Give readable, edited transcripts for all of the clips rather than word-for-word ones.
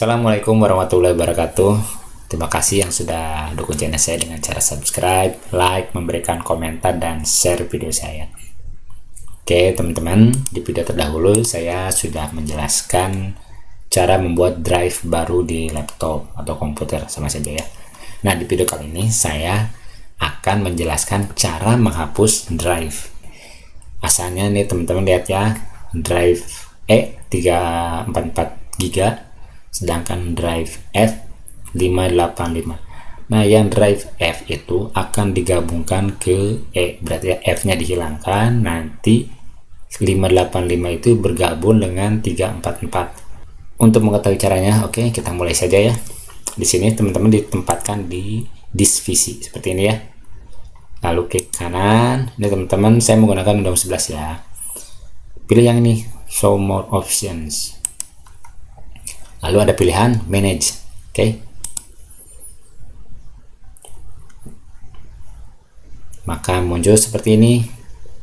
Assalamualaikum warahmatullahi wabarakatuh. Terima kasih yang sudah dukung channel saya dengan cara subscribe, like, memberikan komentar, dan share video saya. Oke teman-teman, di video terdahulu saya sudah menjelaskan cara membuat drive baru di laptop atau komputer, sama saja ya. Nah, di video kali ini saya akan menjelaskan cara menghapus drive. Asalnya nih teman-teman lihat ya, drive E 344 GB, sedangkan drive F 585. Nah, yang drive F itu akan digabungkan ke E, berarti F nya dihilangkan, nanti 585 itu bergabung dengan 344. Untuk mengetahui caranya, oke, kita mulai saja ya. Di sini teman-teman ditempatkan di disk VC seperti ini ya, lalu klik kanan. Ini teman-teman saya menggunakan Windows 11 ya, pilih yang ini, show more options, lalu ada pilihan manage. Oke, maka muncul seperti ini.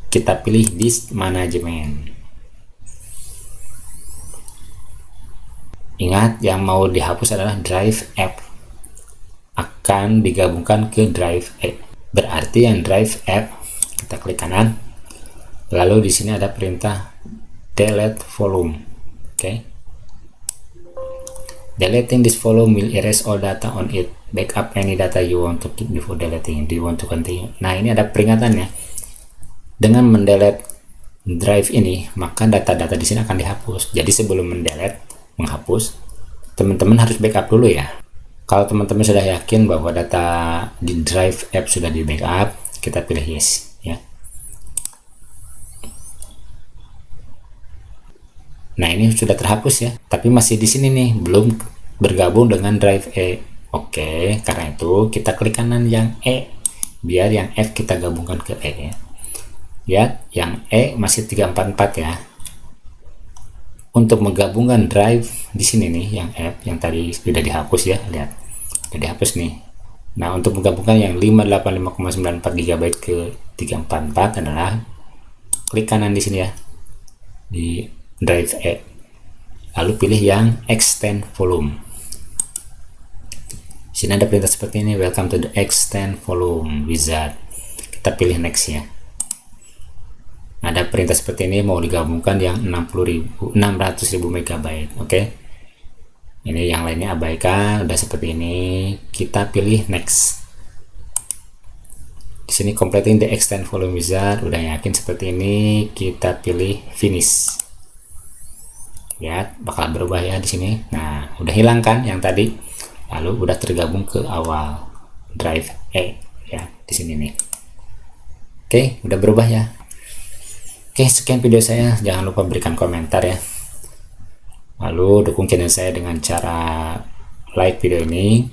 Kita pilih disk management. Ingat, yang mau dihapus adalah drive F, akan digabungkan ke drive E. Berarti yang drive F, kita klik kanan, lalu di sini ada perintah delete volume. Oke, deleting this volume will erase all data on it. Backup any data you want to keep before deleting. Do you want to continue? Nah, ini ada peringatannya. Dengan mendelete drive ini, maka data-data di sini akan dihapus. Jadi sebelum menghapus, teman-teman harus backup dulu ya. Kalau teman-teman sudah yakin bahwa data di drive app sudah di backup, kita pilih yes ya. Nah, ini sudah terhapus ya, tapi masih di sini nih, belum bergabung dengan drive E. Oke, karena itu kita klik kanan yang E, biar yang F kita gabungkan ke E ya. Lihat, yang E masih 344 ya. Untuk menggabungkan drive di sini nih, yang F yang tadi sudah dihapus ya, lihat, sudah dihapus nih. Nah, untuk menggabungkan yang 585,94 GB ke 344 adalah klik kanan di sini ya, di drive E, lalu pilih yang extend volume. Sini ada perintah seperti ini, welcome to the extend volume wizard. Kita pilih next ya. Ada perintah seperti ini, mau digabungkan yang 600.000 MB. Oke, ini yang lainnya abaikan, udah seperti ini, kita pilih next. Di sini completing the extend volume wizard, udah yakin seperti ini, kita pilih finish. Ya, bakal berubah ya di sini. Nah, udah hilang kan yang tadi, lalu udah tergabung ke awal drive E ya, di sini nih. Oke, udah berubah ya. Oke, sekian video saya. Jangan lupa berikan komentar ya. Lalu dukung channel saya dengan cara like video ini,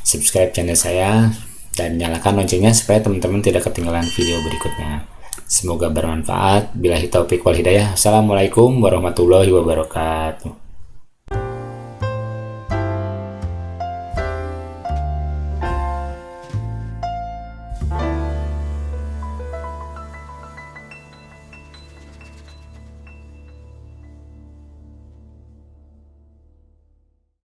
subscribe channel saya, dan nyalakan loncengnya supaya teman-teman tidak ketinggalan video berikutnya. Semoga bermanfaat. Billahi taufiq wal hidayah. Assalamualaikum warahmatullahi wabarakatuh.